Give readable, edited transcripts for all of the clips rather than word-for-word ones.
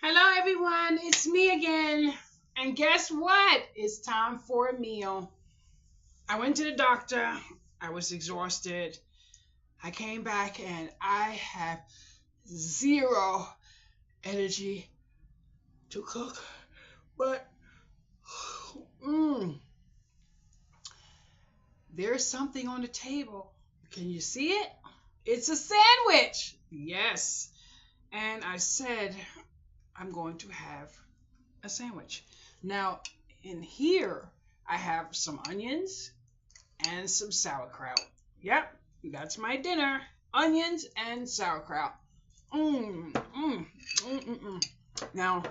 Hello, everyone. It's me again. And guess what? It's time for a meal. I went to the doctor. I was exhausted. I came back and I have zero energy to cook. But mm, there's something on the table. Can you see it? It's a sandwich. Yes. And I said, I'm going to have a sandwich. Now, in here, I have some onions and some sauerkraut. Yep, that's my dinner. Onions and sauerkraut. Mmm, mmm, mmm, mmm, mmm. Now,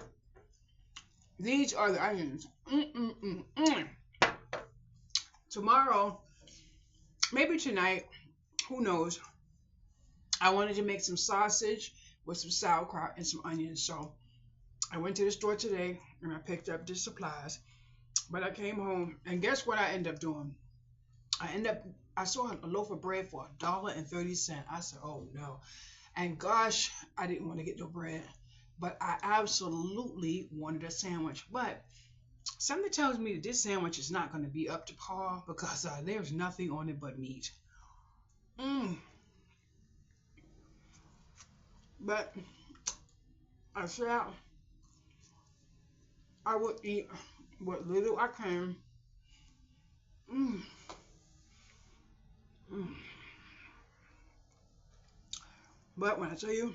these are the onions. Mmm, mmm, mmm, mmm. Tomorrow, maybe tonight, who knows? I wanted to make some sausage with some sauerkraut and some onions. So I went to the store today and I picked up the supplies. But I came home and guess what I ended up doing? I end up I saw a loaf of bread for $1.30. I said, "Oh no!" And gosh, I didn't want to get no bread, but I absolutely wanted a sandwich. But something tells me that this sandwich is not going to be up to par because there's nothing on it but meat. Mm. But I said I would eat what little I can. Mm. Mm. But when I tell you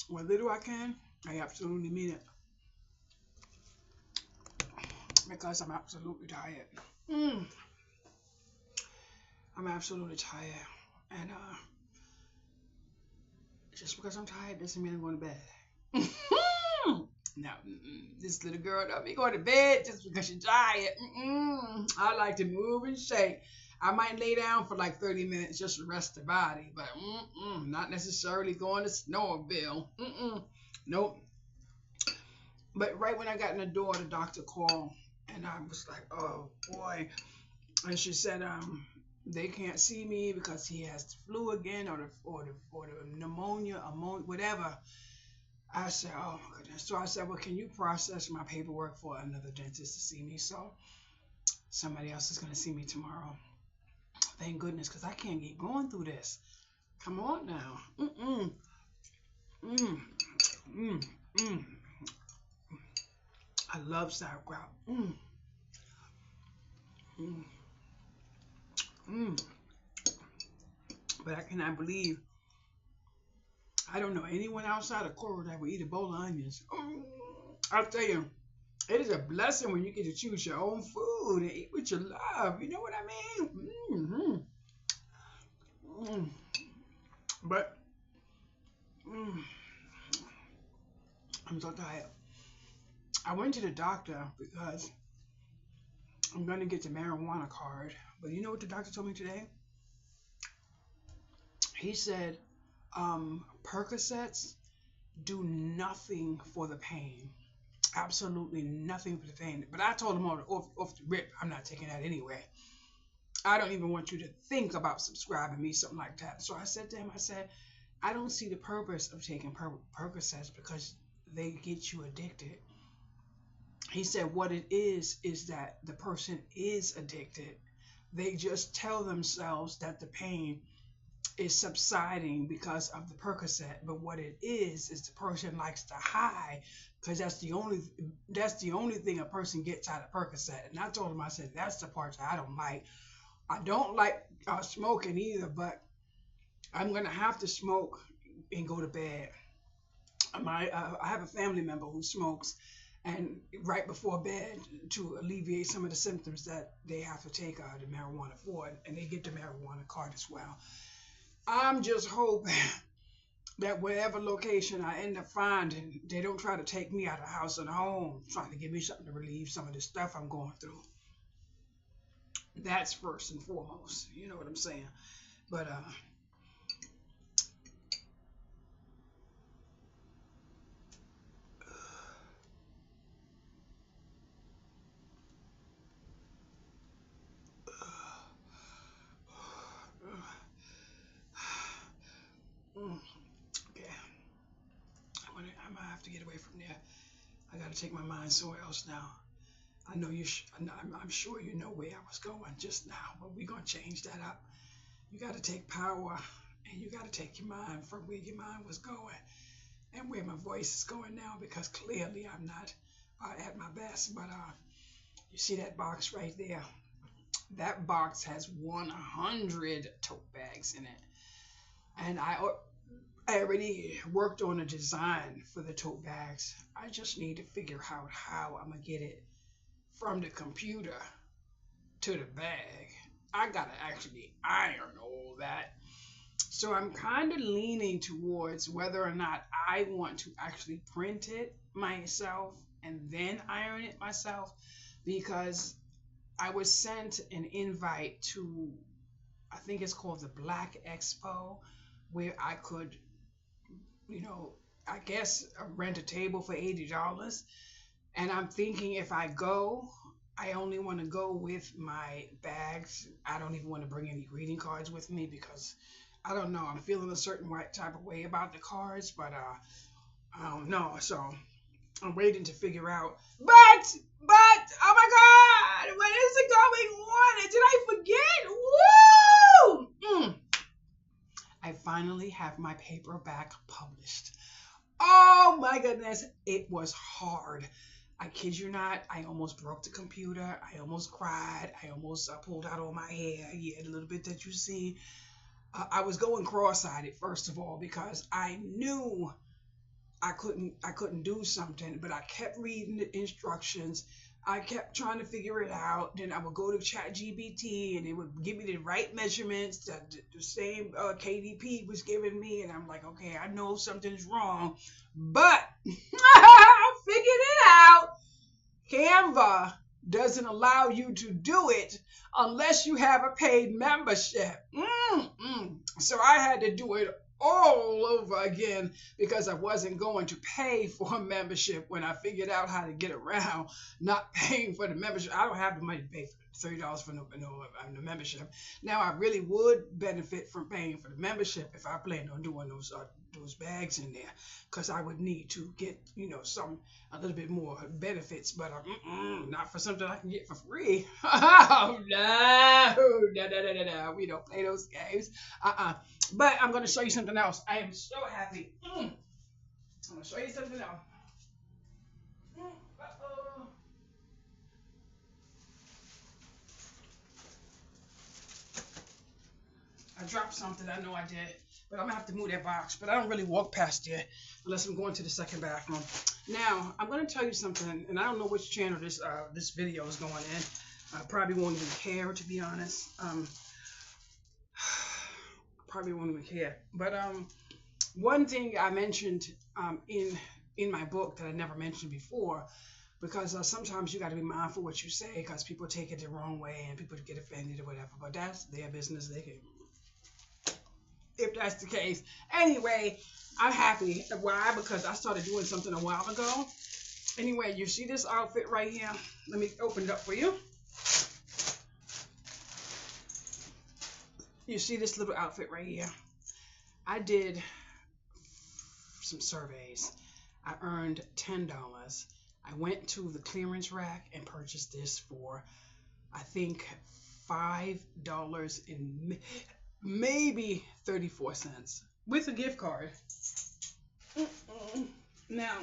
what little I can, I absolutely mean it because I'm absolutely tired. Mm. I'm absolutely tired. And just because I'm tired doesn't mean I'm going to bed. Now, this little girl don't be going to bed just because she's tired. I like to move and shake. I might lay down for like 30 minutes just to rest the body, but not necessarily going to Snowville. Nope. But right when I got in the door, the doctor called, and I was like, "Oh boy!" And she said, they can't see me because he has the flu again or the pneumonia, whatever. I said, oh my goodness. So I said, well, can you process my paperwork for another dentist to see me? So somebody else is going to see me tomorrow. Thank goodness, because I can't keep going through this. Come on now. Mm-mm. Mm. Mm. Mm. I love sauerkraut. Mm. Mm. Mm. But I cannot believe I don't know anyone outside of Cora that would eat a bowl of onions. I'll tell you, it is a blessing when you get to choose your own food and eat what you love. You know what I mean? Mm. But mm, I'm so tired. I went to the doctor because I'm going to get the marijuana card. But you know what the doctor told me today? He said Percocets do nothing for the pain. Absolutely nothing for the pain. But I told him off the rip, I'm not taking that anyway. I don't even want you to think about subscribing me, something like that. So I said to him, I said, I don't see the purpose of taking Percocets because they get you addicted. He said what it is that the person is addicted. They just tell themselves that the pain is subsiding because of the Percocet, but what it is the person likes to high because that's the only thing a person gets out of Percocet. And I told him, I said that's the part that I don't like. I don't like smoking either, but I'm gonna have to smoke and go to bed. I have a family member who smokes, and right before bed to alleviate some of the symptoms that they have to take the marijuana for, and they get the marijuana card as well. I'm just hoping that wherever location I end up finding, they don't try to take me out of house and home, trying to give me something to relieve some of the stuff I'm going through. That's first and foremost. You know what I'm saying? But okay, I'm gonna have to get away from there. I got to take my mind somewhere else now. I know you. I'm sure you know where I was going just now, but we're gonna change that up. You got to take power, and you got to take your mind from where your mind was going and where my voice is going now, because clearly I'm not at my best. But you see that box right there? That box has 100 tote bags in it, and I already worked on a design for the tote bags. I just need to figure out how I'm gonna get it from the computer to the bag. I gotta actually iron all that. So I'm kind of leaning towards whether or not I want to actually print it myself and then iron it myself, because I was sent an invite to, I think it's called the Black Expo, where I could, I guess rent a table for $80. And I'm thinking if I go, I only want to go with my bags. I don't even want to bring any greeting cards with me, because I don't know. I'm feeling a certain type of way about the cards, but I don't know. So I'm waiting to figure out. But, oh my God, what is it going on? Did I forget? Woo! I finally have my paperback published. Oh my goodness, it was hard. I kid you not, I almost broke the computer. I almost cried. I almost pulled out all my hair. Yeah, the little bit that you see. I was going cross-eyed first of all, because I knew I couldn't do something, but I kept reading the instructions. I kept trying to figure it out. Then I would go to ChatGPT and it would give me the right measurements that the same KDP was giving me, and I'm like, okay, I know something's wrong, but I figured it out. Canva doesn't allow you to do it unless you have a paid membership. So I had to do it all over again, because I wasn't going to pay for a membership when I figured out how to get around not paying for the membership. I don't have the money to pay for $30 for the membership. Now I really would benefit from paying for the membership if I planned on doing those bags in there, because I would need to get a little bit more benefits, but not for something I can get for free. Oh, no, we don't play those games. But I'm going to show you something else. I am so happy. I'm going to show you something else. I dropped something. I know I did. But I'm going to have to move that box. But I don't really walk past there unless I'm going to the second bathroom. Now, I'm going to tell you something. And I don't know which channel this video is going in. I probably won't even care, to be honest. Probably won't even care. But one thing I mentioned in my book that I never mentioned before, because sometimes you got to be mindful what you say, because people take it the wrong way and people get offended or whatever. But that's their business. They can, if that's the case. Anyway, I'm happy. Why? Because I started doing something a while ago. Anyway, you see this outfit right here? Let me open it up for you. You see this little outfit right here? I did some surveys. I earned $10. I went to the clearance rack and purchased this for, I think, $5 and maybe 34 cents with a gift card. Now,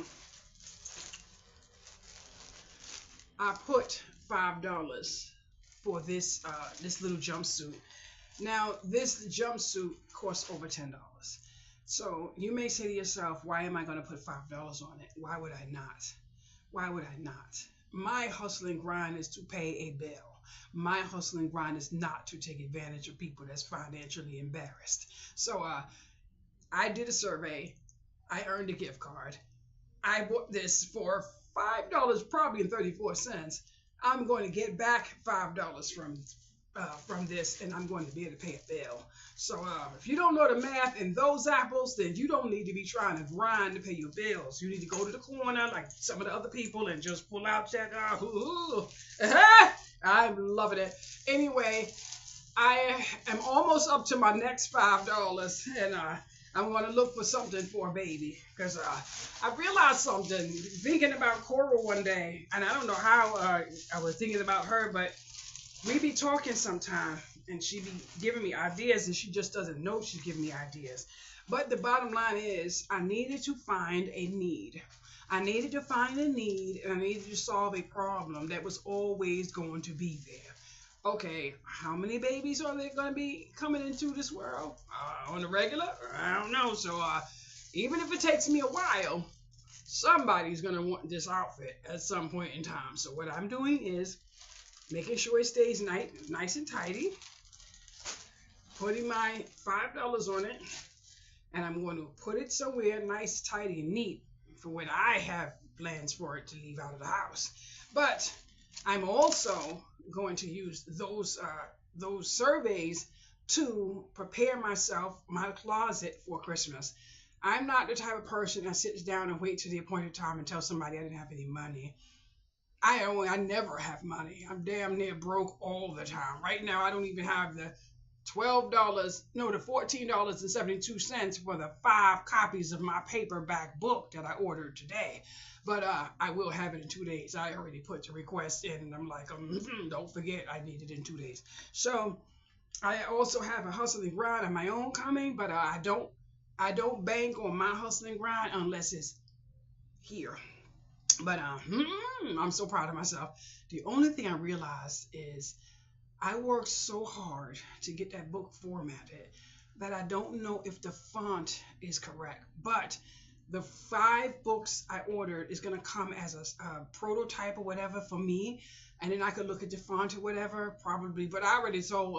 I put $5 for this little jumpsuit. Now, this jumpsuit costs over $10. So you may say to yourself, why am I going to put $5 on it? Why would I not? Why would I not? My hustle and grind is to pay a bill. My hustle and grind is not to take advantage of people that's financially embarrassed. So I did a survey. I earned a gift card. I bought this for $5, probably in 34 cents. I'm going to get back $5 from this, and I'm going to be able to pay a bill. So if you don't know the math in those apples, then you don't need to be trying to grind to pay your bills. You need to go to the corner like some of the other people and just pull out that. I'm loving it. Anyway, I am almost up to my next $5, and I'm going to look for something for a baby because I realized something thinking about Cora one day, and I don't know how I was thinking about her, but we be talking sometime, and she be giving me ideas, and she just doesn't know she's giving me ideas. But the bottom line is, I needed to find a need. I needed to find a need, and I needed to solve a problem that was always going to be there. Okay, how many babies are there going to be coming into this world on the regular? I don't know. So even if it takes me a while, somebody's going to want this outfit at some point in time. So what I'm doing is making sure it stays nice and tidy, putting my $5 on it, and I'm going to put it somewhere nice, tidy, and neat for when I have plans for it to leave out of the house. But I'm also going to use those surveys to prepare my closet for Christmas. I'm not the type of person that sits down and wait till the appointed time and tell somebody I didn't have any money. I never have money. I'm damn near broke all the time. Right now, I don't even have the $14.72 for the 5 copies of my paperback book that I ordered today. But I will have it in 2 days. I already put the request in, and I'm like, don't forget, I need it in 2 days. So I also have a hustling grind of my own coming, but I don't bank on my hustling grind unless it's here. But I'm so proud of myself. The only thing I realized is I worked so hard to get that book formatted that I don't know if the font is correct. But the 5 books I ordered is going to come as a prototype or whatever for me. And then I could look at the font or whatever, probably. But I already told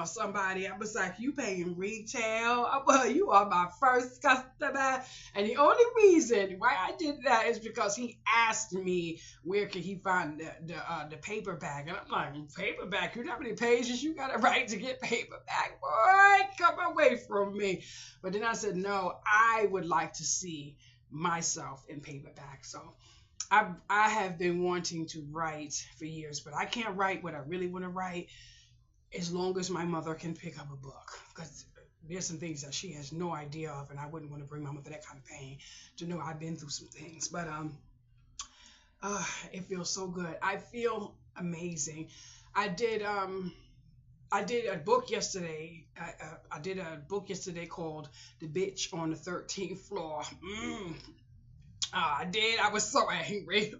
somebody, I was like, you paying retail? Well, you are my first customer. And the only reason why I did that is because he asked me where could he find the paperback. And I'm like, paperback? You know how many pages you got to write to get paperback? Boy, come away from me. But then I said, no, I would like to see myself in paperback. So I have been wanting to write for years, but I can't write what I really want to write as long as my mother can pick up a book, because there's some things that she has no idea of, and I wouldn't want to bring my mother that kind of pain to know I've been through some things. But it feels so good. I feel amazing. I did a book yesterday. I did a book yesterday called "The Bitch on the 13th Floor." I did. I was so angry.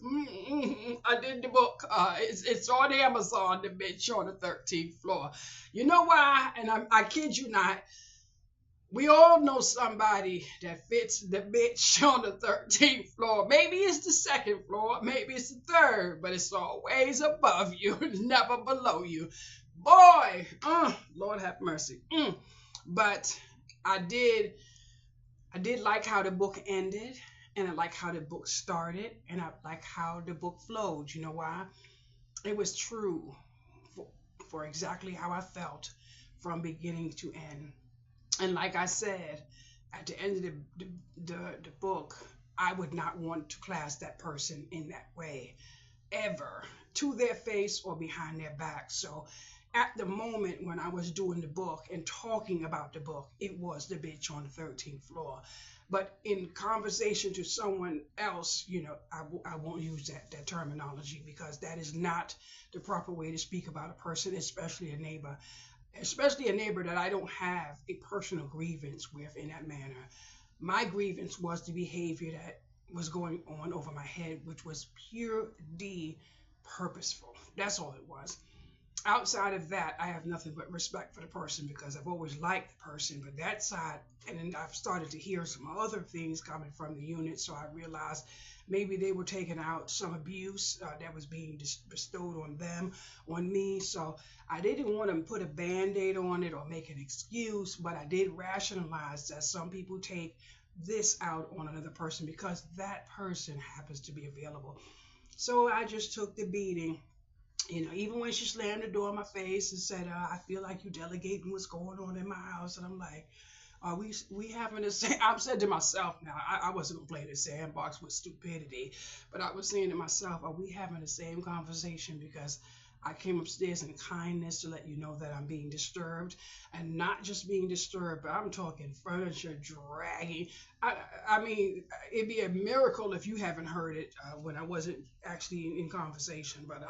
I did the book. It's on Amazon, The Bitch on the 13th Floor. You know why? And I kid you not. We all know somebody that fits the bitch on the 13th floor. Maybe it's the 2nd floor. Maybe it's the 3rd. But it's always above you. It's never below you. Boy. Lord have mercy. But I did like how the book ended. And I like how the book started, and I like how the book flowed. You know why? It was true for exactly how I felt from beginning to end. And like I said, at the end of the book, I would not want to class that person in that way, ever, to their face or behind their back. So at the moment when I was doing the book and talking about the book, it was the bitch on the 13th floor. But in conversation to someone else, I won't use that terminology, because that is not the proper way to speak about a person, especially a neighbor that I don't have a personal grievance with in that manner. My grievance was the behavior that was going on over my head, which was pure D purposeful. That's all it was. Outside of that, I have nothing but respect for the person, because I've always liked the person. But that side, and then I've started to hear some other things coming from the unit, so I realized maybe they were taking out some abuse that was being bestowed on them, on me. So I didn't want to put a Band-Aid on it or make an excuse, but I did rationalize that some people take this out on another person because that person happens to be available. So I just took the beating. Even when she slammed the door in my face and said, I feel like you delegating what's going on in my house. And I'm like, are we having the same? I've said to myself now, I wasn't going to play the sandbox with stupidity, but I was saying to myself, are we having the same conversation? Because I came upstairs in kindness to let you know that I'm being disturbed, and not just being disturbed, but I'm talking furniture dragging. I, I mean, it'd be a miracle if you haven't heard it when I wasn't actually in conversation. But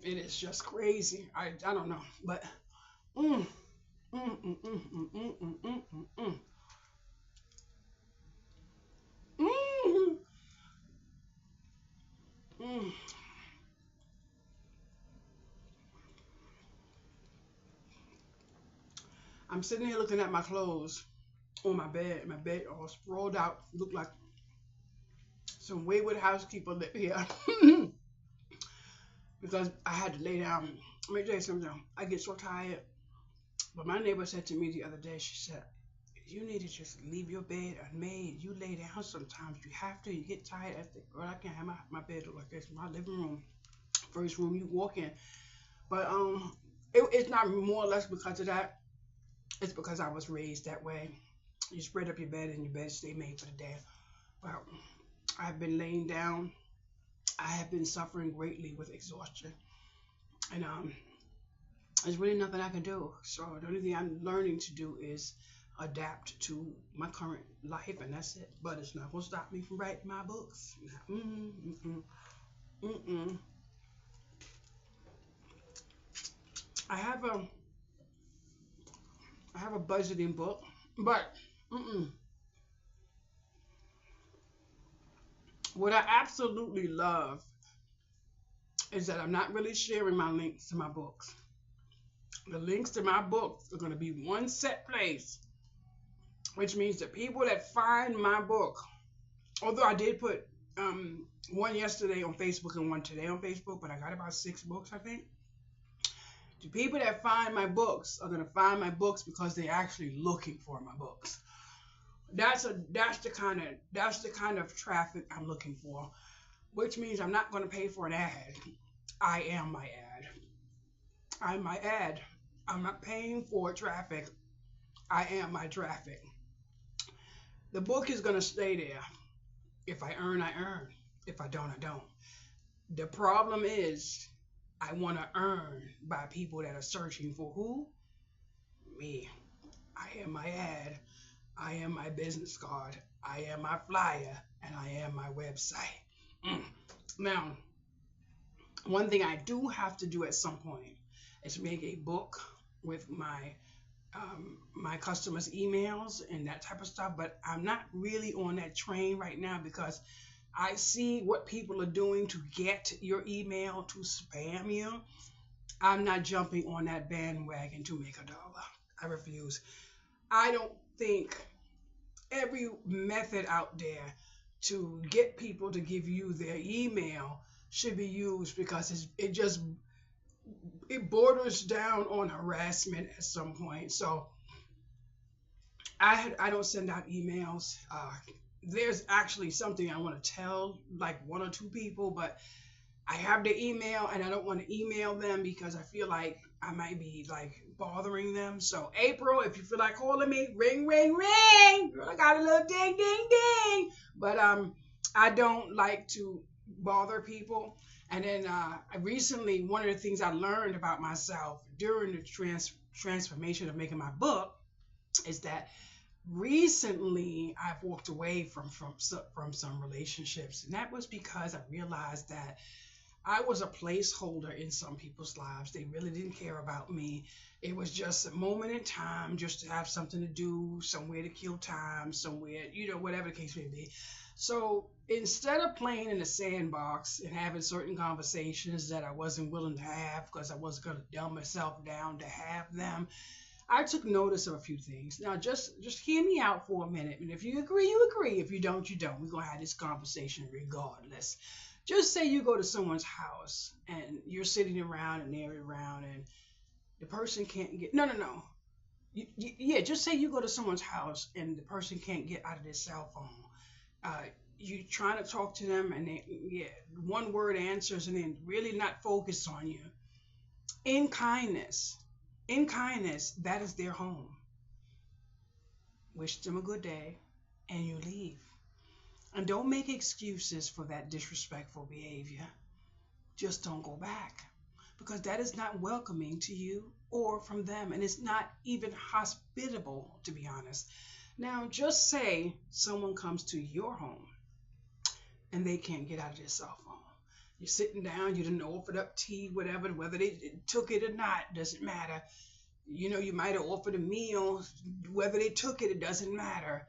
it is just crazy. I don't know, but mm, mm, mm, mm, mm, mm, mm, mm, mm, mm, mm, mm. I'm sitting here looking at my clothes on my bed. My bed all sprawled out, looked like some wayward housekeeper live here. Because I had to lay down. Let me tell you something. I get so tired. But my neighbor said to me the other day, she said, you need to just leave your bed unmade. You lay down sometimes. You have to. You get tired. I think, girl, I can't have my bed look like this. My living room, first room you walk in. But it's not more or less because of that. It's because I was raised that way. You spread up your bed and your bed stay made for the day. But I've been laying down. I have been suffering greatly with exhaustion. And there's really nothing I can do. So the only thing I'm learning to do is adapt to my current life, and that's it. But it's not gonna stop me from writing my books. Mm-mm, mm-mm, mm-mm. I have a I have a budgeting book, but mm-mm. What I absolutely love is that I'm not really sharing my links to my books. The links to my books are going to be one set place, which means that people that find my book, although I did put one yesterday on Facebook and one today on Facebook, but I got about 6 books, I think. The people that find my books are going to find my books because they're actually looking for my books. That's the kind of traffic I'm looking for, which means I'm not going to pay for an ad. I am my ad. I'm my ad. I'm not paying for traffic. I am my traffic. The book is going to stay there. If I earn, I earn. If I don't, I don't. The problem is, I want to earn by people that are searching for who? Me. I am my ad. I am my business card. I am my flyer. And I am my website. Mm. Now, one thing I do have to do at some point is make a book with my customers' emails and that type of stuff. But I'm not really on that train right now because I see what people are doing to get your email to spam you. I'm not jumping on that bandwagon to make $1. I refuse. I don't think every method out there to get people to give you their email should be used because it borders down on harassment at some point. So I don't send out emails. There's actually something I want to tell like 1 or 2 people, but I have their email and I don't want to email them because I feel like I might be like bothering them. So April, if you feel like calling me, ring, ring, ring. Girl, I got a little ding, ding, ding. But I don't like to bother people. And then recently, one of the things I learned about myself during the transformation of making my book is that recently I've walked away from some relationships, and that was because I realized that I was a placeholder in some people's lives. They really didn't care about me. It was just a moment in time, just to have something to do, somewhere to kill time, somewhere, whatever the case may be. So instead of playing in the sandbox and having certain conversations that I wasn't willing to have because I wasn't going to dumb myself down to have them, I took notice of a few things. Now, just hear me out for a minute. And if you agree, you agree. If you don't, you don't. We're going to have this conversation regardless. Just say you go to someone's house and you're sitting around and they're around and the person can't get... No. Yeah, just say you go to someone's house and the person can't get out of their cell phone. You trying to talk to them and one word answers and then really not focused on you. In kindness, that is their home. Wish them a good day and you leave. And don't make excuses for that disrespectful behavior. just don't go back, because that is not welcoming to you or from them, and it's not even hospitable, to be honest. Now, just say someone comes to your home and they can't get out of their cell phone. You're sitting down, you didn't offered up tea, whatever, whether they took it or not, doesn't matter. You might have offered a meal, whether they took it, it doesn't matter,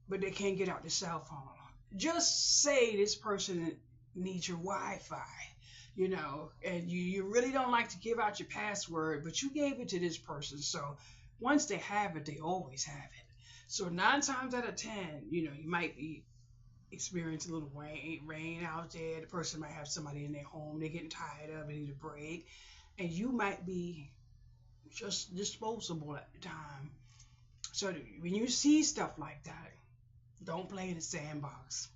but they can't get out the cell phone. Just say this person needs your Wi-Fi, and you really don't like to give out your password, but you gave it to this person. So once they have it, they always have it. So 9 times out of 10, you might be experiencing a little rain out there. The person might have somebody in their home. They're getting tired of it, need a break. And you might be just disposable at the time. So when you see stuff like that, don't play in the sandbox.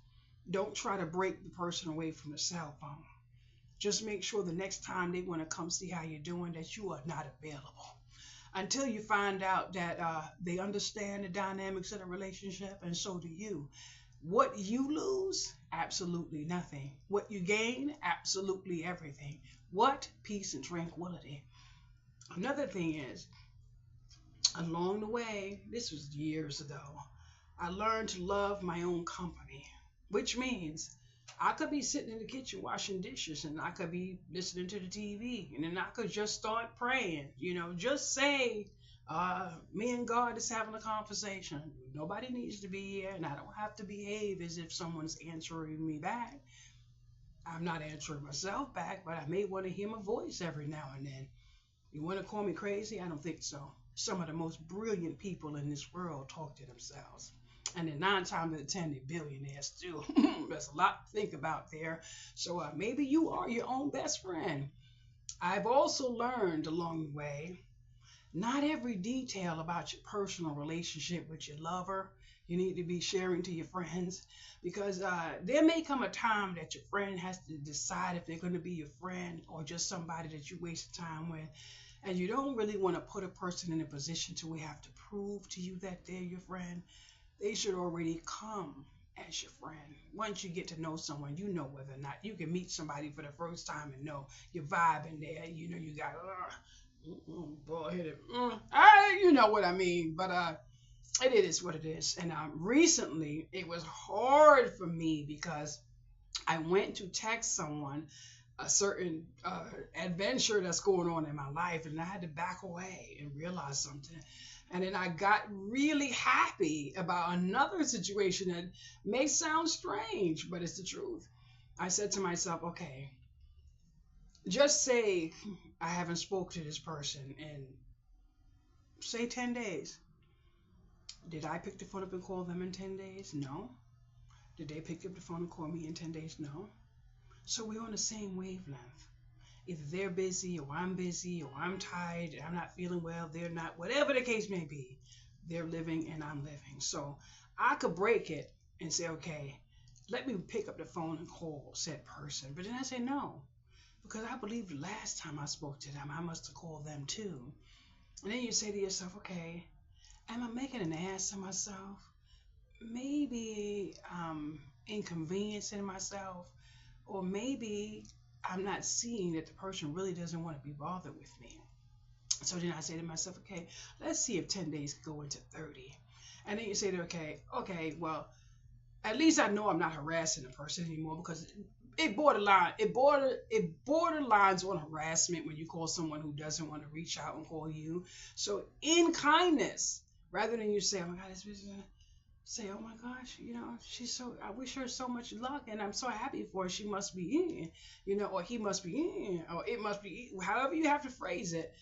Don't try to break the person away from the cell phone. Just make sure the next time they want to come see how you're doing, that you are not available. Until you find out that they understand the dynamics of the relationship, and so do you. What you lose? Absolutely nothing. What you gain? Absolutely everything. What? Peace and tranquility. Another thing is, along the way, this was years ago, I learned to love my own company, which means I could be sitting in the kitchen washing dishes, and I could be listening to the TV, and then I could just start praying. Just say, me and God is having a conversation. Nobody needs to be here, and I don't have to behave as if someone's answering me back. I'm not answering myself back, but I may want to hear my voice every now and then. You want to call me crazy? I don't think so. Some of the most brilliant people in this world talk to themselves. And then 9 times out of 10, they're billionaires too. There's a lot to think about there. So maybe you are your own best friend. I've also learned along the way, not every detail about your personal relationship with your lover you need to be sharing to your friends, because there may come a time that your friend has to decide if they're going to be your friend or just somebody that you waste time with. And you don't really want to put a person in a position to we have to prove to you that they're your friend. They should already come as your friend. Once you get to know someone, you know whether or not you can meet somebody for the first time and know your vibe in there. You got bald-headed. You know what I mean. But it is what it is. And recently, it was hard for me because I went to text someone a certain adventure that's going on in my life, and I had to back away and realize something. And then I got really happy about another situation that may sound strange, but it's the truth. I said to myself, okay, just say I haven't spoke to this person in, say, 10 days. Did I pick the phone up and call them in 10 days? No. Did they pick up the phone and call me in 10 days? No. So we're on the same wavelength. Either they're busy, or I'm busy, or I'm tired, and I'm not feeling well, they're not, whatever the case may be, they're living and I'm living. So I could break it and say, okay, let me pick up the phone and call said person. But then I say no, because I believe the last time I spoke to them, I must have called them too. And then you say to yourself, okay, am I making an ass of myself? Maybe I'm inconveniencing myself, or maybe I'm not seeing that the person really doesn't want to be bothered with me. So then I say to myself, okay, let's see if 10 days could go into 30. And then you say, okay, well, at least I know I'm not harassing the person anymore, because it borderlines on harassment when you call someone who doesn't want to reach out and call you. So in kindness, rather than you say, oh my God, this person, say, oh my gosh, I wish her so much luck, and I'm so happy for her. She must be in, or he must be in, or it must be in, however you have to phrase it.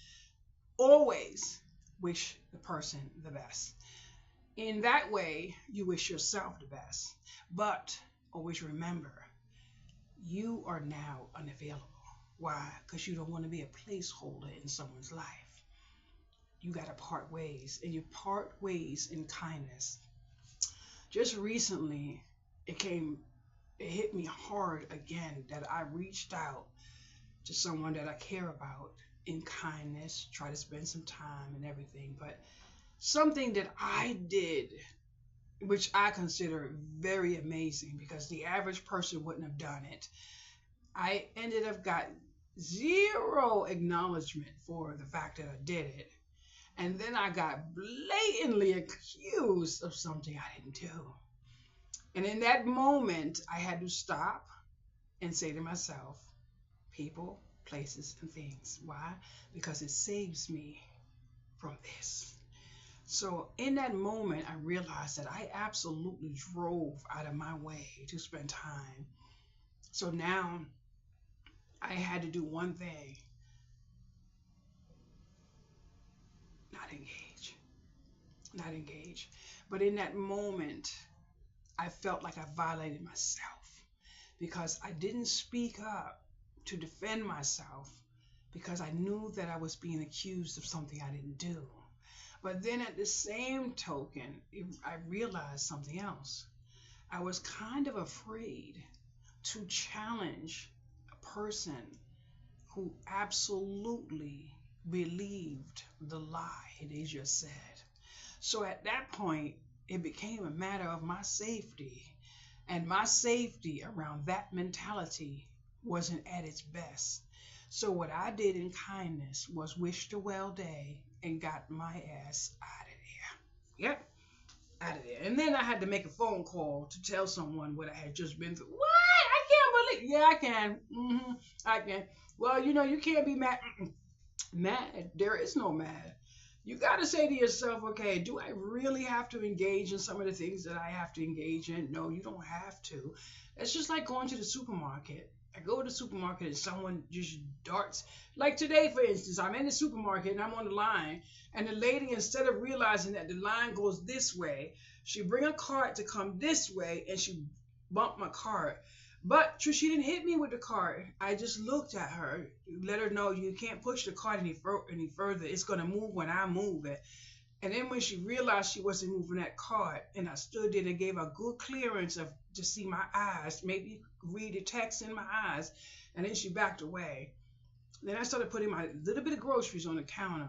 Always wish the person the best. In that way, you wish yourself the best. But always remember, you are now unavailable. Why? Because you don't want to be a placeholder in someone's life. You got to part ways, and you part ways in kindness. Just recently, it hit me hard again that I reached out to someone that I care about in kindness, try to spend some time and everything. But something that I did, which I consider very amazing, because the average person wouldn't have done it. I ended up got zero acknowledgement for the fact that I did it. And then I got blatantly accused of something I didn't do. And in that moment, I had to stop and say to myself, people, places, and things. Why? Because it saves me from this. So in that moment, I realized that I absolutely drove out of my way to spend time. So now I had to do one thing, not engage, not engage. But in that moment, I felt like I violated myself because I didn't speak up to defend myself because I knew that I was being accused of something I didn't do. But then at the same token, I realized something else. I was kind of afraid to challenge a person who absolutely believed the lie they just said. So at that point, it became a matter of my safety. And my safety around that mentality wasn't at its best. So what I did in kindness was wished a well day and got my ass out of there. Yep, out of there. And then I had to make a phone call to tell someone what I had just been through. What? I can't believe. Yeah, I can. I can. Well, you can't be mad. Mad. There is no mad. You got to say to yourself, okay, do I really have to engage in some of the things that I have to engage in? No, you don't have to. It's just like going to the supermarket. I go to the supermarket and someone just darts. Like today, for instance, I'm in the supermarket and I'm on the line, and the lady, instead of realizing that the line goes this way, she bring a cart to come this way, and she bumped my cart. But she didn't hit me with the cart. I just looked at her, let her know you can't push the cart any further. It's going to move when I move it. And then when she realized she wasn't moving that cart, and I stood there and gave her good clearance of to see my eyes, maybe read the text in my eyes, and then she backed away. Then I started putting my little bit of groceries on the counter.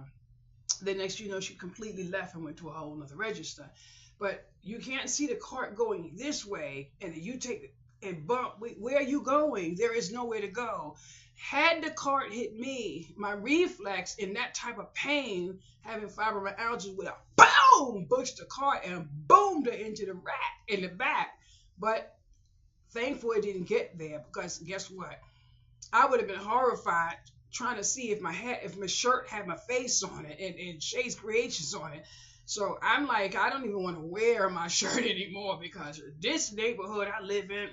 The next she completely left and went to a whole nother register. But you can't see the cart going this way, and you take and bump. Where are you going? There is nowhere to go. Had the cart hit me, my reflex in that type of pain, having fibromyalgia, would have boom pushed the cart and boomed her into the rack in the back. But thankfully it didn't get there, because guess what? I would have been horrified trying to see if my shirt had my face on it and Shay's Creations on it. So I'm like, I don't even want to wear my shirt anymore, because this neighborhood I live in,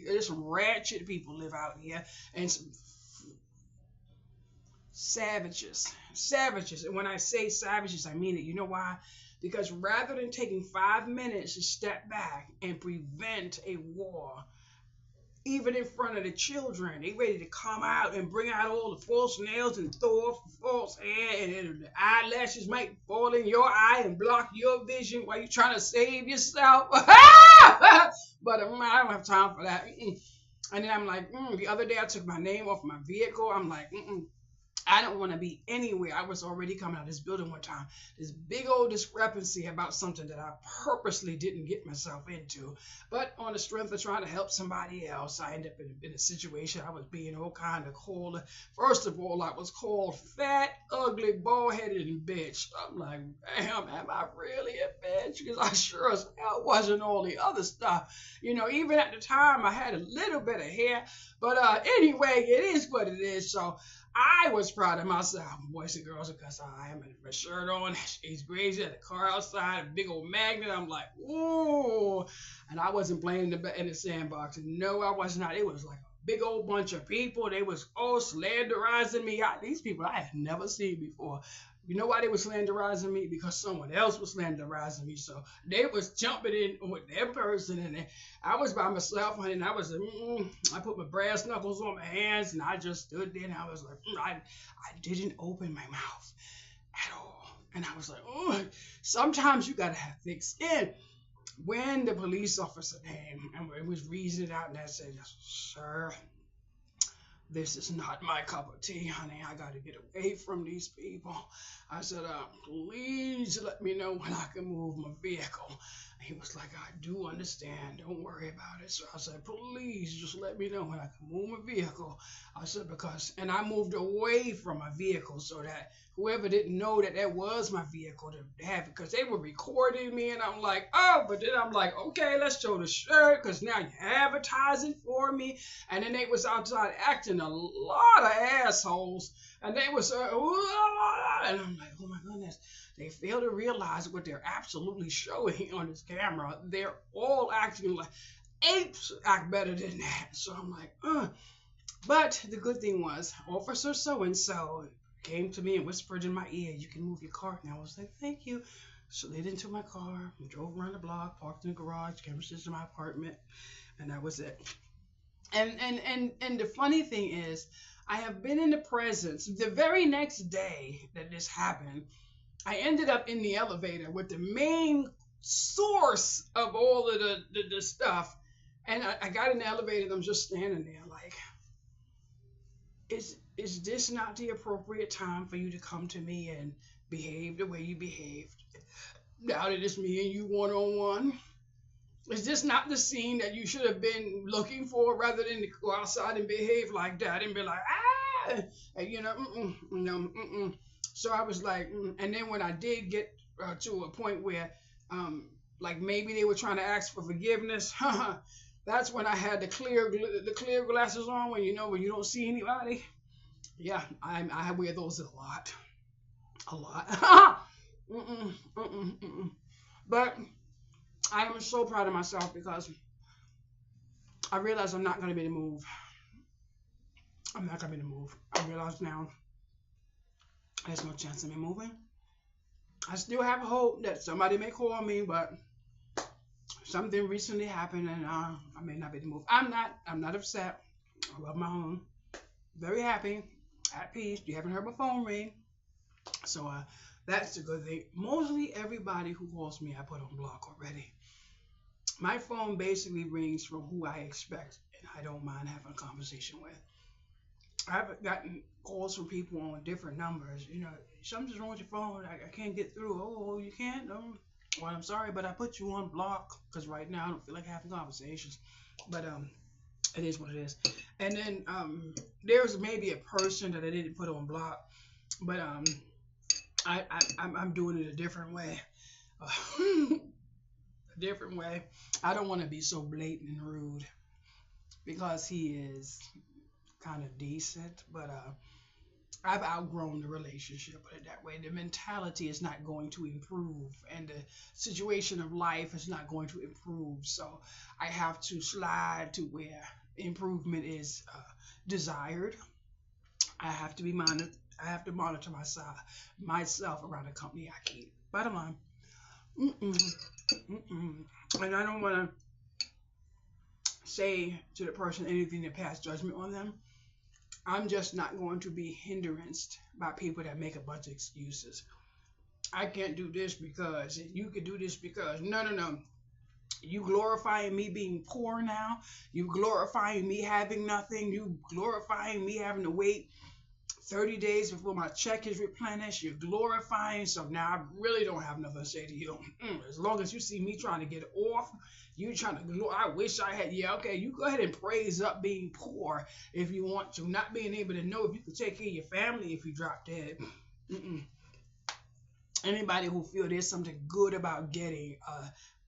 there's some ratchet people live out here, and some savages. And when I say savages, I mean it. You know why? Because rather than taking 5 minutes to step back and prevent a war, even in front of the children, they ready to come out and bring out all the false nails and throw off the false hair, and the eyelashes might fall in your eye and block your vision while you're trying to save yourself. But I don't have time for that. And then I'm like, the other day I took my name off my vehicle. I'm like, I don't want to be anywhere. I was already coming out of this building one time. This big old discrepancy about something that I purposely didn't get myself into. But on the strength of trying to help somebody else, I ended up in a situation. I was being all kind of called. First of all, I was called fat, ugly, bald-headed, and bitch. I'm like, damn, am I really a bitch? Because I sure as hell wasn't all the other stuff. Even at the time, I had a little bit of hair. But anyway, it is what it is. So I was proud of myself, boys and girls, because I am my shirt on. She's crazy at the car outside, a big old magnet. I'm like, ooh. And I wasn't playing in the sandbox. No, I was not. It was like a big old bunch of people. They was all slanderizing me. These people I had never seen before. You know why they were slanderizing me? Because someone else was slanderizing me. So they was jumping in with their person, and I was by myself, and I put my brass knuckles on my hands, and I just stood there, and I was like, I didn't open my mouth at all. And I was like, sometimes you gotta have thick skin. When the police officer came and it was reasoning out, and I said, sir, this is not my cup of tea, honey. I got to get away from these people. I said, please let me know when I can move my vehicle. He was like, I do understand. Don't worry about it. So I said, please just let me know when I can move my vehicle. I said, and I moved away from my vehicle so that whoever didn't know that that was my vehicle to have it, because they were recording me, and I'm like, oh, but then I'm like, okay, let's show the shirt, because now you're advertising for me. And then they was outside acting a lot of assholes, and they was, and I'm like, oh my goodness. They fail to realize what they're absolutely showing on this camera. They're all acting like apes act better than that. So I'm like, ugh. But the good thing was, Officer so-and-so came to me and whispered in my ear, you can move your car now. I was like, thank you. Slid into my car, drove around the block, parked in the garage, came to my apartment, and that was it. And the funny thing is, I have been in the presence the very next day that this happened. I ended up in the elevator with the main source of all of the stuff. And I got in the elevator and I'm just standing there like, is this not the appropriate time for you to come to me and behave the way you behaved? Now that it's me and you one-on-one? Is this not the scene that you should have been looking for rather than to go outside and behave like that and be like, ah, and, you know, So I was like, and then when I did get to a point where, like maybe they were trying to ask for forgiveness, that's when I had the clear glasses on when you don't see anybody. Yeah, I wear those a lot. But I am so proud of myself because I realize I'm not going to be able to move. I'm not going to be able to move. I realize now there's no chance of me moving. I still have hope that somebody may call me, but something recently happened and I may not be able to move. I'm not upset. I love my home. Very happy, at peace. You haven't heard my phone ring. So that's a good thing. Mostly everybody who calls me, I put on block already. My phone basically rings from who I expect, and I don't mind having a conversation with. I've gotten calls from people on different numbers. Something's wrong with your phone. I can't get through. Oh, you can't? No. Well, I'm sorry, but I put you on block because right now I don't feel like having conversations. But it is what it is. And then there's maybe a person that I didn't put on block, but I'm doing it a different way. A different way. I don't want to be so blatant and rude because he is kind of decent, but I've outgrown the relationship, put it that way. The mentality is not going to improve, and the situation of life is not going to improve. So I have to slide to where improvement is desired. I have to be monitored. I have to monitor myself around the company I keep. Bottom line. And I don't want to say to the person anything to pass judgment on them. I'm just not going to be hindered by people that make a bunch of excuses. I can't do this because you can do this because no. You glorifying me being poor now. You glorifying me having nothing. You glorifying me having to wait 30 days before my check is replenished. You're glorifying. So now I really don't have nothing to say to you. As long as you see me trying to get off, you trying to I wish I had. Yeah, okay, you go ahead and praise up being poor if you want to. Not being able to know if you can take care of your family if you drop dead. Anybody who feel there's something good about getting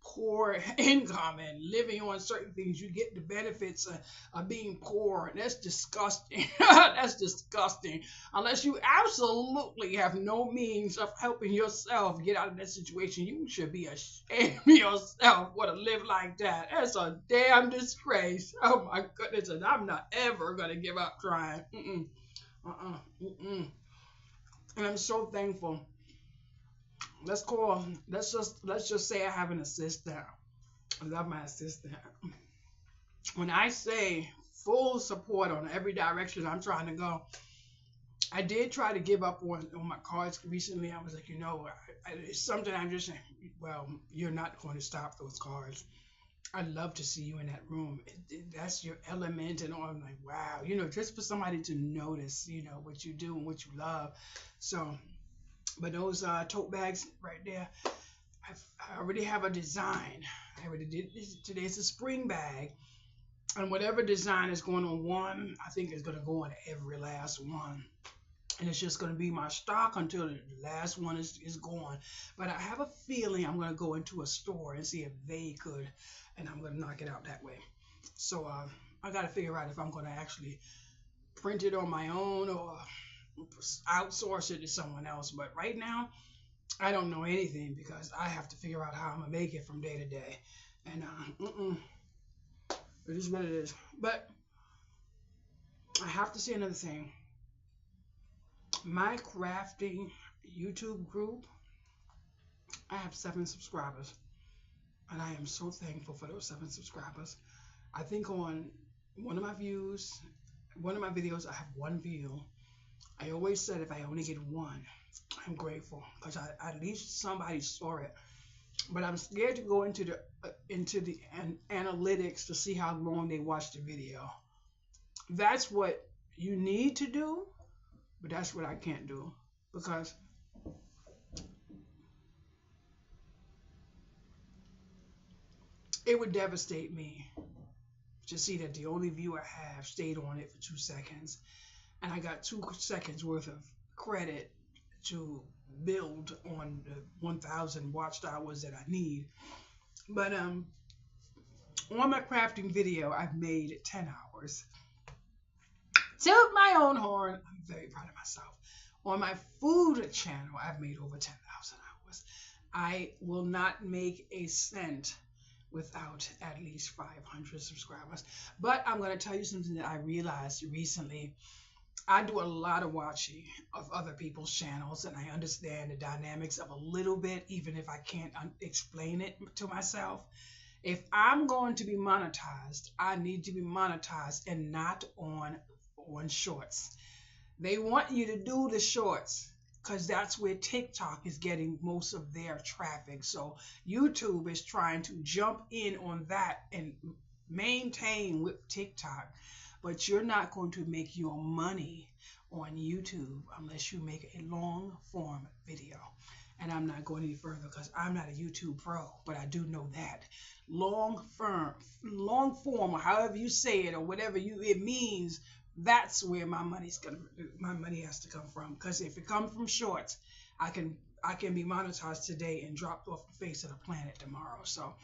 poor income and living on certain things, you get the benefits of being poor. That's disgusting. That's disgusting. Unless you absolutely have no means of helping yourself get out of that situation, you should be ashamed of yourself to live like that. That's a damn disgrace. Oh my goodness, and I'm not ever gonna give up trying. And I'm so thankful. Let's just say I have an assistant. I love my assistant. When I say full support on every direction I'm trying to go, I did try to give up on my cards recently. I was like, it's something I'm just saying, well, you're not going to stop those cards. I'd love to see you in that room. That's your element and all. I'm like, wow, just for somebody to notice, what you do and what you love. So, but those tote bags right there, I already have a design. I already did this. Today's a spring bag. And whatever design is going on one, I think is going to go on every last one. And it's just going to be my stock until the last one is gone. But I have a feeling I'm going to go into a store and see if they could, and I'm going to knock it out that way. So I got to figure out if I'm going to actually print it on my own or outsource it to someone else. But right now, I don't know anything because I have to figure out how I'm going to make it from day to day. And it is what it is. But I have to say another thing. My crafting YouTube group, I have 7 subscribers, and I am so thankful for those 7 subscribers. I think on one of my videos, I have 1 view. I always said if I only get 1, I'm grateful because at least somebody saw it. But I'm scared to go into the analytics to see how long they watched the video. That's what you need to do, but that's what I can't do because it would devastate me to see that the only view I have stayed on it for 2 seconds, and I got 2 seconds worth of credit to build on the 1,000 watched hours that I need. But on my crafting video, I've made 10 hours. Toot my own horn. I'm very proud of myself. On my food channel, I've made over 10,000 hours. I will not make a cent without at least 500 subscribers. But I'm going to tell you something that I realized recently. I do a lot of watching of other people's channels, and I understand the dynamics of a little bit, even if I can't explain it to myself. If I'm going to be monetized, I need to be monetized and not on shorts. They want you to do the shorts because that's where TikTok is getting most of their traffic. So YouTube is trying to jump in on that and maintain with TikTok. But you're not going to make your money on YouTube unless you make a long form video. And I'm not going any further because I'm not a YouTube pro, but I do know that long form, or however you say it, or whatever it means, that's where my money has to come from. Because if it comes from shorts, I can be monetized today and dropped off the face of the planet tomorrow. So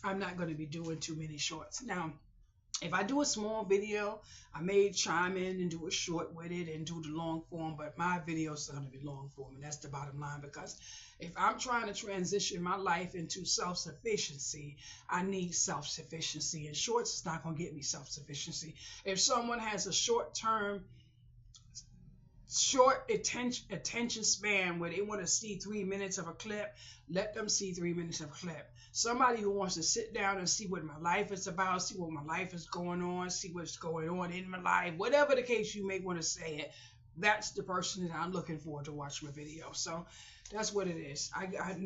I'm not going to be doing too many shorts. Now, if I do a small video, I may chime in and do a short with it and do the long form, but my videos are going to be long form, and that's the bottom line, because if I'm trying to transition my life into self-sufficiency, I need self-sufficiency, and shorts is not going to get me self-sufficiency. If someone has a short attention span where they want to see 3 minutes of a clip, let them see 3 minutes of a clip. Somebody who wants to sit down and see what my life is about, see what my life is going on, see what's going on in my life, whatever the case you may want to say it, that's the person that I'm looking for to watch my video. So that's what it is.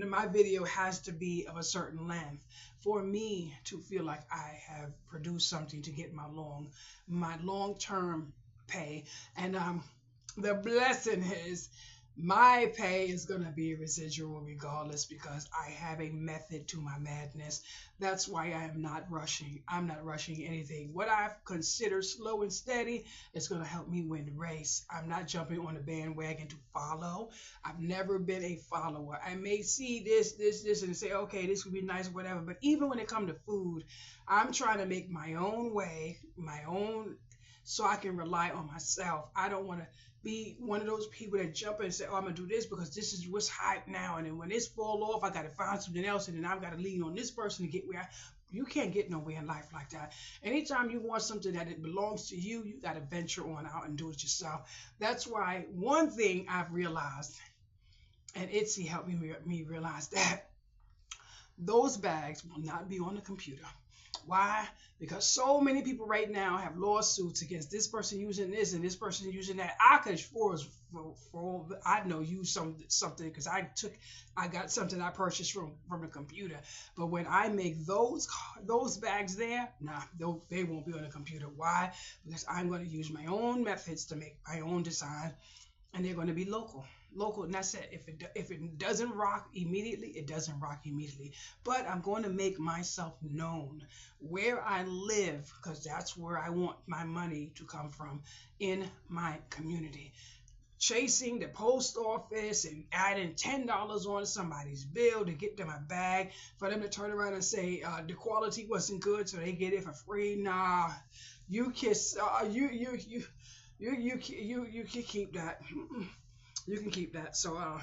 My video has to be of a certain length for me to feel like I have produced something to get my long-term pay. And the blessing is my pay is going to be residual regardless, because I have a method to my madness. That's why I am not rushing. I'm not rushing anything. What I've considered slow and steady is going to help me win the race. I'm not jumping on the bandwagon to follow. I've never been a follower. I may see this and say, okay, this would be nice or whatever. But even when it comes to food, I'm trying to make my own way, so I can rely on myself. I don't want to be one of those people that jump in and say, oh, I'm going to do this because this is what's hype now. And then when this fall off, I got to find something else. And then I've got to lean on this person to get where you can't get nowhere in life like that. Anytime you want something that it belongs to you, you got to venture on out and do it yourself. That's why one thing I've realized, and Etsy helped me realize that those bags will not be on the computer. Why? Because so many people right now have lawsuits against this person using this and this person using that. I could use something because I got something I purchased from the computer. But when I make those bags there, they won't be on the computer. Why? Because I'm going to use my own methods to make my own design, and they're going to be local. local, and that's it. If it doesn't rock immediately, it doesn't rock immediately. But I'm going to make myself known where I live, because that's where I want my money to come from, in my community. Chasing the post office and adding $10 on somebody's bill to get them a bag for them to turn around and say the quality wasn't good, so they get it for free. Nah, you kiss. You can keep that. You can keep that. So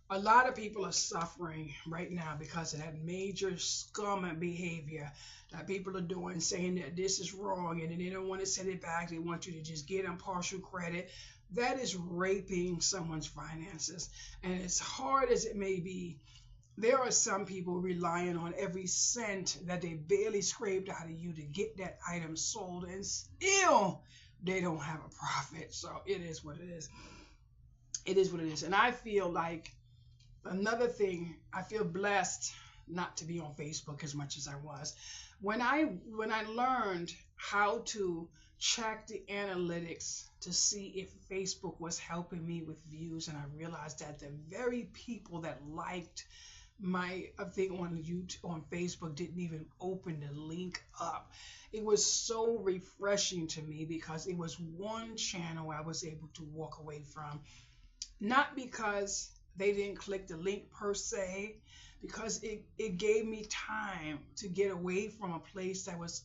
a lot of people are suffering right now because of that major scum and behavior that people are doing, saying that this is wrong, and then they don't want to send it back. They want you to just get them partial credit. That is raping someone's finances. And as hard as it may be, there are some people relying on every cent that they barely scraped out of you to get that item sold, and still they don't have a profit. So it is what it is. It is what it is. And I feel like, another thing, I feel blessed not to be on Facebook as much as I was. When I learned how to check the analytics to see if Facebook was helping me with views, and I realized that the very people that liked my thing on YouTube, on Facebook, didn't even open the link up. It was so refreshing to me, because it was one channel I was able to walk away from, not because they didn't click the link per se, because it gave me time to get away from a place that was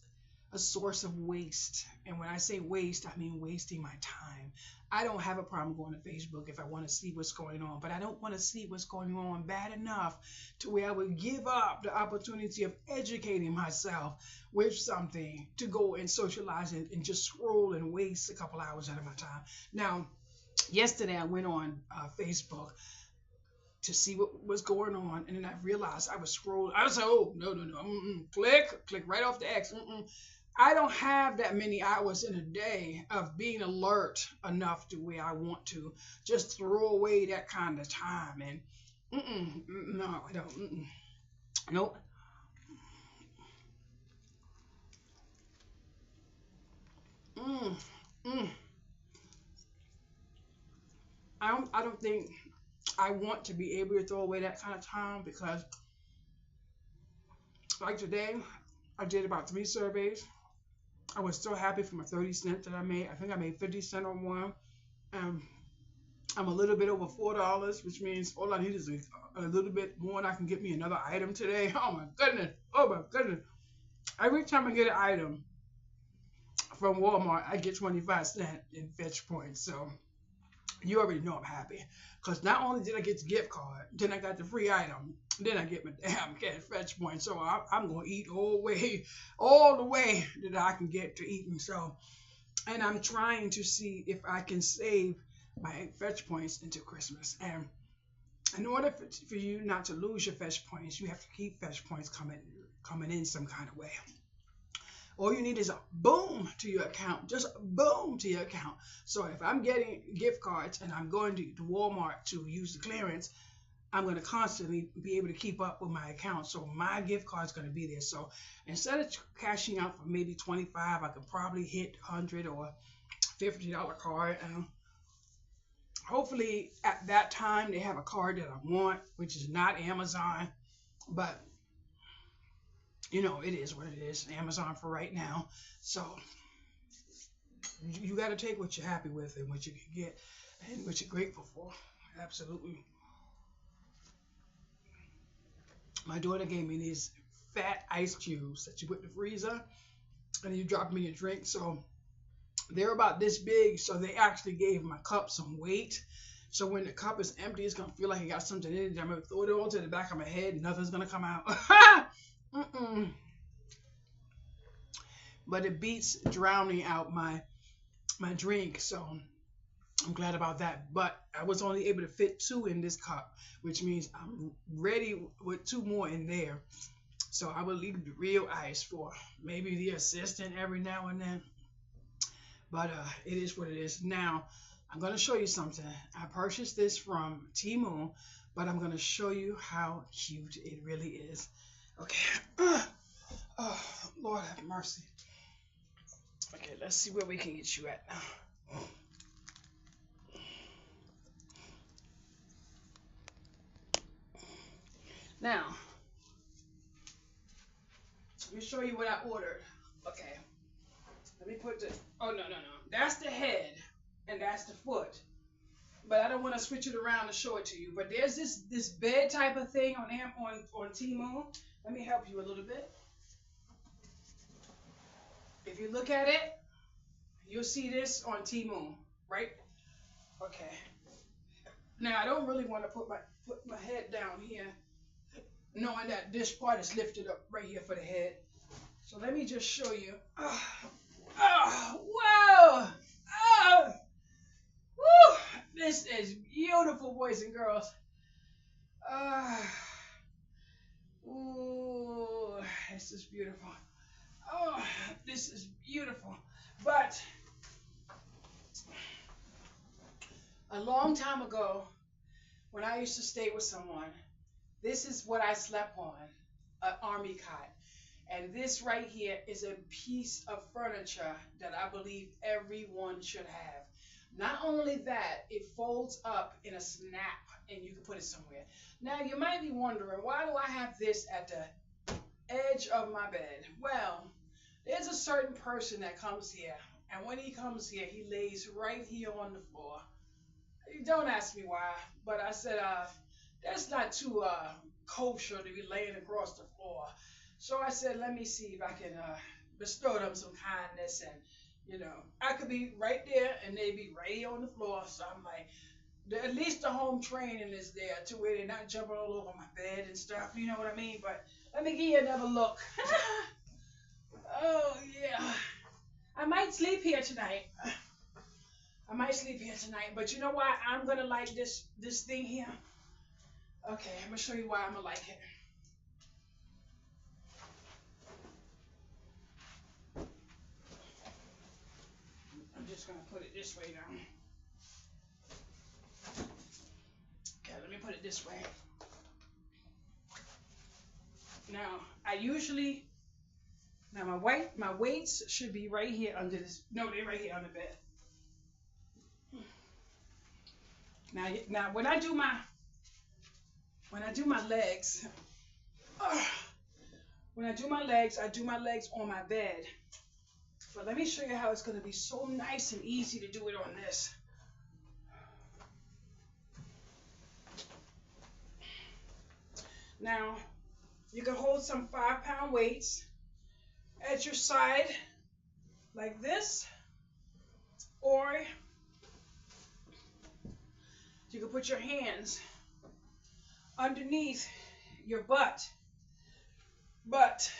a source of waste. And when I say waste, I mean wasting my time. I don't have a problem going to Facebook if I want to see what's going on, but I don't want to see what's going on bad enough to where I would give up the opportunity of educating myself with something to go and socialize and just scroll and waste a couple hours out of my time. Now, yesterday I went on Facebook to see what was going on, and then I realized I was scrolling. I was like, oh, no, click right off the X. I don't have that many hours in a day of being alert enough to where I want to just throw away that kind of time. And no, I don't. Nope. Mm, mm. I don't think I want to be able to throw away that kind of time, because like today, I did about 3 surveys. I was so happy for my 30 cents that I made. I think I made 50 cents on one. Um, I'm a little bit over $4, which means all I need is a little bit more, and I can get me another item today. Oh my goodness! Oh my goodness! Every time I get an item from Walmart, I get 25 cents in fetch points. So you already know I'm happy, because not only did I get the gift card, then I got the free item, then I get my damn cash fetch point. So I'm gonna eat all the way that I can get to eating. So, and I'm trying to see if I can save my fetch points into Christmas. And in order for you not to lose your fetch points, you have to keep fetch points coming in some kind of way. All you need is a boom to your account, just a boom to your account. So if I'm getting gift cards and I'm going to Walmart to use the clearance, I'm going to constantly be able to keep up with my account. So my gift card is going to be there. So instead of cashing out for maybe 25, I could probably hit $100 or $50 card. And hopefully at that time they have a card that I want, which is not Amazon, but it is what it is. Amazon for right now. So you got to take what you're happy with and what you can get and what you're grateful for. Absolutely. My daughter gave me these fat ice cubes that you put in the freezer and you drop them in your drink. So they're about this big. So they actually gave my cup some weight. So when the cup is empty, it's going to feel like it got something in it. I'm going to throw it all to the back of my head and nothing's going to come out. But it beats drowning out my drink, so I'm glad about that. But I was only able to fit 2 in this cup, which means I'm ready with 2 more in there. So I will leave the real ice for maybe the assistant every now and then. But it is what it is. Now, I'm going to show you something. I purchased this from Temu, but I'm going to show you how cute it really is. Okay. Oh, Lord have mercy. Okay, let's see where we can get you at now. Now, let me show you what I ordered. Okay, let me put the, oh, no. That's the head, and that's the foot. But I don't want to switch it around to show it to you. But there's this bed type of thing on Temu. Let me help you a little bit. If you look at it, you'll see this on Temu, right? Okay. Now I don't really want to put my head down here, knowing that this part is lifted up right here for the head. So let me just show you. Whoa! Woo! This is beautiful, boys and girls. Ooh, this is beautiful. Oh, this is beautiful. But a long time ago, when I used to stay with someone, this is what I slept on, an army cot. And this right here is a piece of furniture that I believe everyone should have. Not only that, it folds up in a snap and you can put it somewhere. Now you might be wondering, why do I have this at the edge of my bed? Well, there's a certain person that comes here, and when he comes here, he lays right here on the floor. Don't ask me why, but I said, that's not too kosher to be laying across the floor. So I said, let me see if I can bestow them some kindness, and I could be right there and they'd be right here on the floor. So I'm like, at least the home training is there to where they're not jumping all over my bed and stuff. You know what I mean? But let me give you another look. Oh yeah, I might sleep here tonight. But you know why I'm gonna like this thing here? Okay, I'm gonna show you why I'm gonna like it. I'm just gonna put it this way now. Okay, let me put it this way. Now, my weights should be right here under this. No, they're right here on the bed. Now when I do my legs, I do my legs on my bed. But let me show you how it's going to be so nice and easy to do it on this. Now, you can hold some 5-pound weights at your side like this, or you can put your hands underneath your butt. But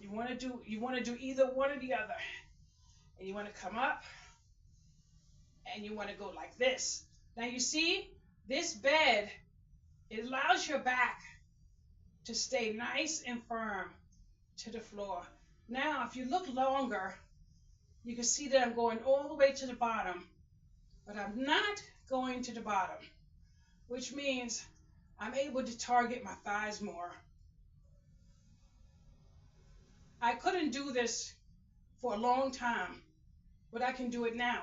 you want to do either one or the other. And you want to come up and you want to go like this. Now you see, this bed, it allows your back to stay nice and firm to the floor. Now, if you look longer, you can see that I'm going all the way to the bottom, but I'm not going to the bottom, which means I'm able to target my thighs more. I couldn't do this for a long time, but I can do it now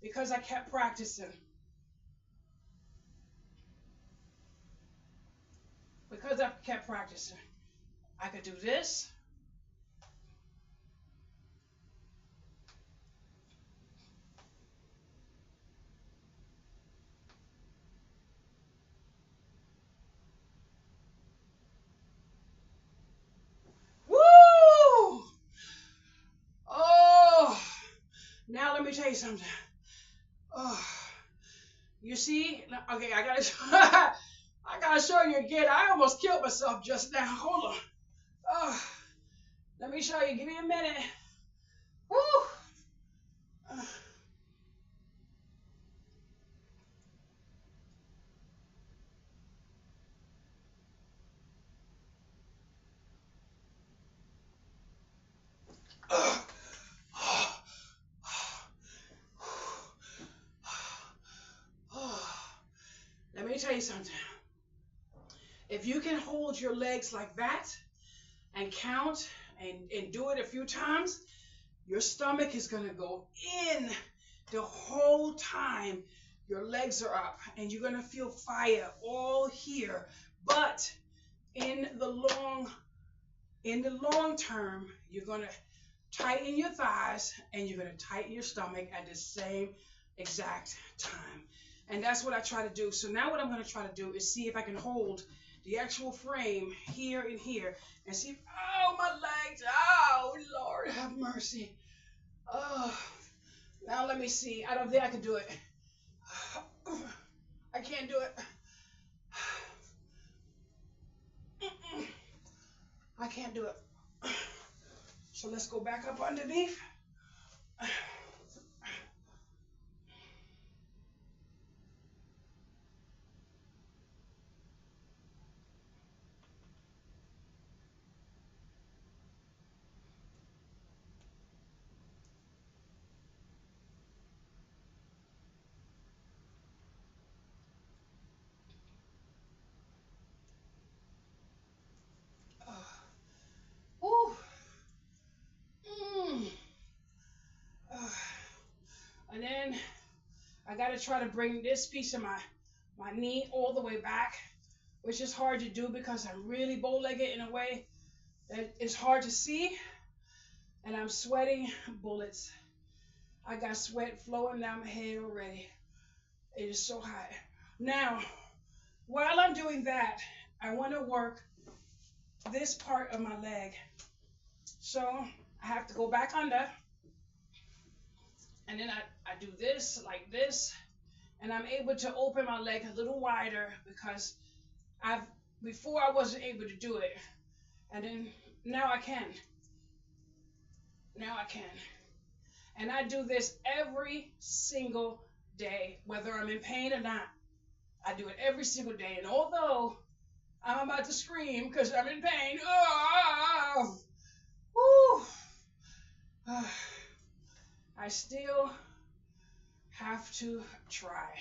because I kept practicing. Because I kept practicing, I could do this. Woo! Oh, now let me tell you something. Oh, you see? Okay, I gotta show you again. I almost killed myself just now. Hold on. Oh, let me show you. Give me a minute. Woo! Let me tell you something. If you can hold your legs like that and count and do it a few times, your stomach is going to go in the whole time Your legs are up, and you're gonna feel fire all here. But in the long term, you're gonna tighten your thighs and you're gonna tighten your stomach at the same exact time. And that's what I try to do. So now what I'm gonna try to do is see if I can hold the actual frame here and here and see if, oh, my legs, oh, Lord have mercy. Oh, now let me see. I don't think I can do it. I can't do it. I can't do it. So let's go back up underneath. Ooh. And then I got to try to bring this piece of my knee all the way back, which is hard to do because I'm really bow-legged in a way that it's hard to see, and I'm sweating bullets. I got sweat flowing down my head already. It is so hot. Now, while I'm doing that, I want to work this part of my leg. So I have to go back under, and then I do this like this, and I'm able to open my leg a little wider because before I wasn't able to do it, and then now I can. Now I can. And I do this every single day, whether I'm in pain or not. I do it every single day. And although I'm about to scream because I'm in pain, I still have to try.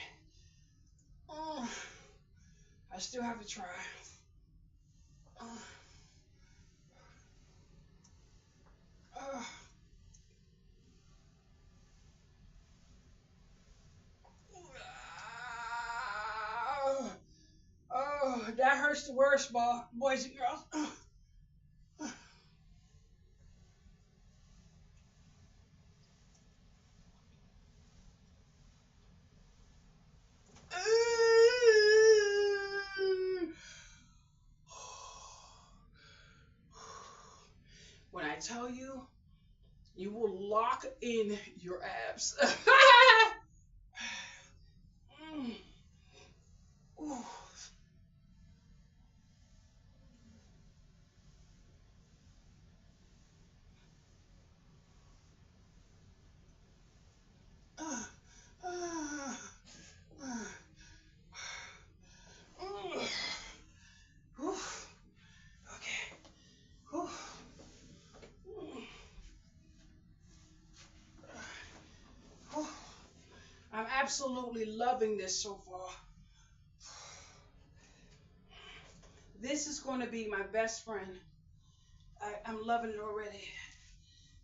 I still have to try. Oh, that hurts the worst, boys and girls. When I tell you, you will lock in your abs. I'm absolutely loving this so far. This is going to be my best friend. I'm loving it already.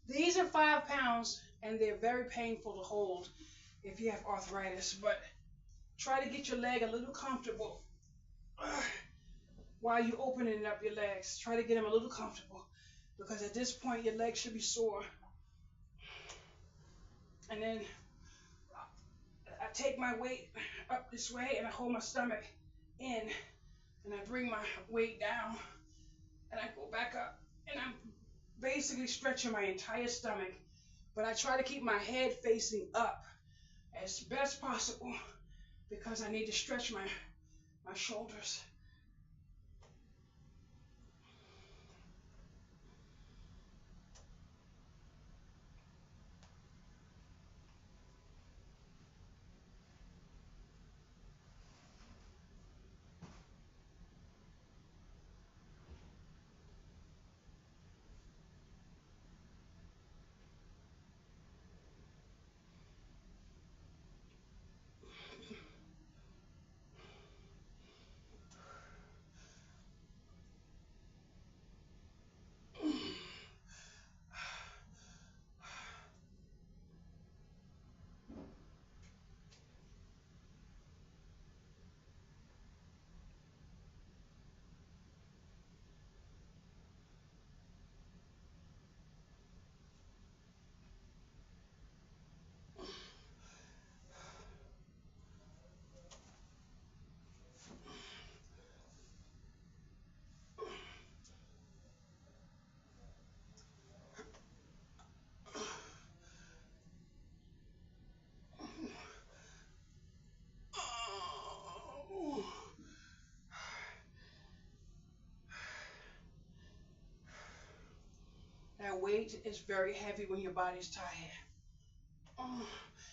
These are 5 pounds, and they're very painful to hold if you have arthritis, but try to get your leg a little comfortable while you're opening up your legs. Try to get them a little comfortable because at this point your legs should be sore. And then I take my weight up this way and I hold my stomach in and I bring my weight down and I go back up and I'm basically stretching my entire stomach, but I try to keep my head facing up as best possible because I need to stretch my shoulders. weight is very heavy when your body's tired. Oh.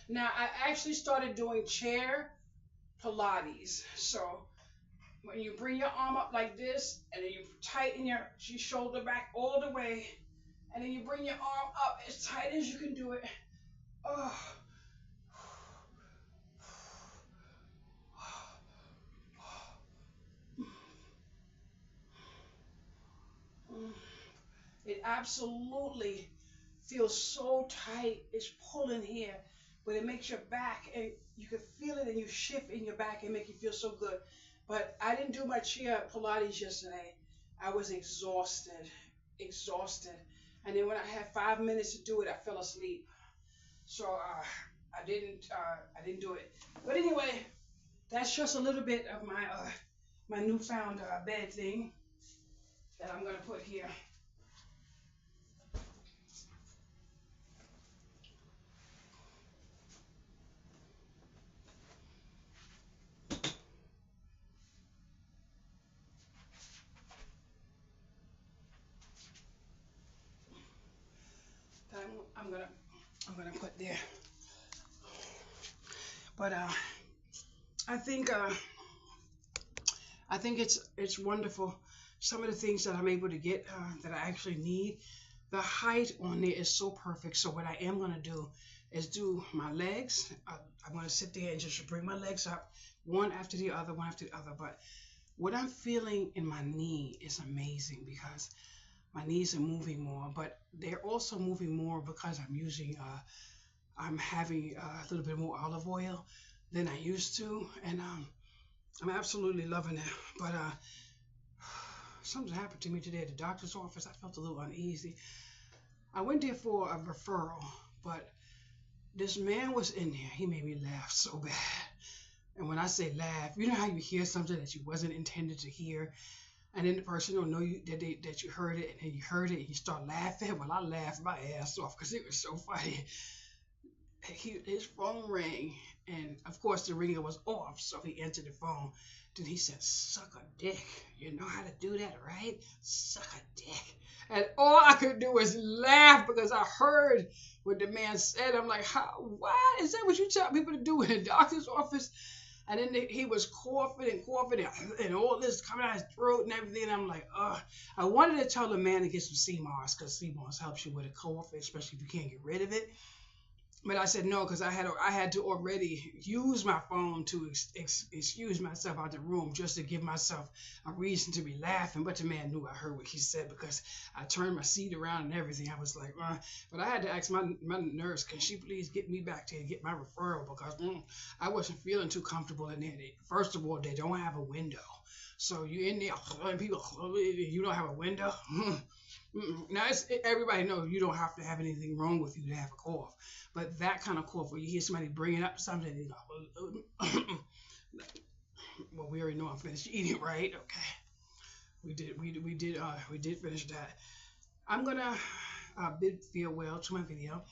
Now, I actually started doing chair Pilates. So when you bring your arm up like this, and then you tighten your shoulder back all the way, and then you bring your arm up as tight as you can do it. Oh. It absolutely feels so tight. It's pulling here, but it makes your back, and you can feel it, and you shift in your back and make you feel so good. But I didn't do my chair Pilates yesterday. I was exhausted. And then when I had 5 minutes to do it, I fell asleep. So I didn't do it. But anyway, that's just a little bit of my newfound bed thing that I'm gonna put here. I'm gonna put there. But I think it's wonderful. Some of the things that I'm able to get that I actually need. The height on there is so perfect. So what I am gonna do is do my legs. I'm gonna sit there and just bring my legs up, one after the other, one after the other. But what I'm feeling in my knee is amazing because my knees are moving more, but they're also moving more because I'm having a little bit more olive oil than I used to, and I'm absolutely loving it. But something happened to me today at the doctor's office. I felt a little uneasy. I went there for a referral, but this man was in there. He made me laugh so bad. And when I say laugh, you know how you hear something that you wasn't intended to hear, and then the person don't know you that you heard it, and then you heard it and you start laughing. Well, I laughed my ass off because it was so funny. His phone rang, and of course the ringer was off, so he answered the phone. Then he said, "Suck a dick. You know how to do that, right? Suck a dick." And all I could do was laugh because I heard what the man said. I'm like, what? Is that what you tell people to do in the doctor's office? And then he was coughing and all this coming out his throat and everything. And I'm like, ugh. I wanted to tell the man to get some sea moss because sea moss helps you with a cough, especially if you can't get rid of it. But I said no because I had to already use my phone to excuse myself out the room just to give myself a reason to be laughing. But the man knew I heard what he said because I turned my seat around and everything. I was like, But I had to ask my nurse, can she please get me back there and get my referral because I wasn't feeling too comfortable in there. First of all, they don't have a window. So you're in there and people, you don't have a window. Now, everybody knows you don't have to have anything wrong with you to have a cough, but that kind of cough where you hear somebody bringing up something, you know, well, we already know I'm finished eating, right? Okay, we did finish that. I'm gonna bid farewell to my video.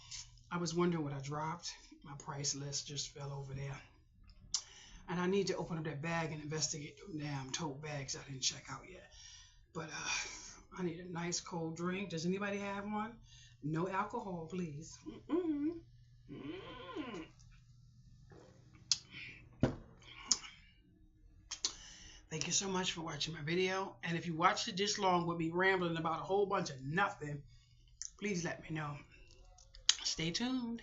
I was wondering what I dropped. My price list just fell over there, and I need to open up that bag and investigate the damn tote bags I didn't check out yet. But I need a nice cold drink. Does anybody have one? No alcohol, please. Thank you so much for watching my video. And if you watched it this long with me rambling about a whole bunch of nothing, please let me know. Stay tuned.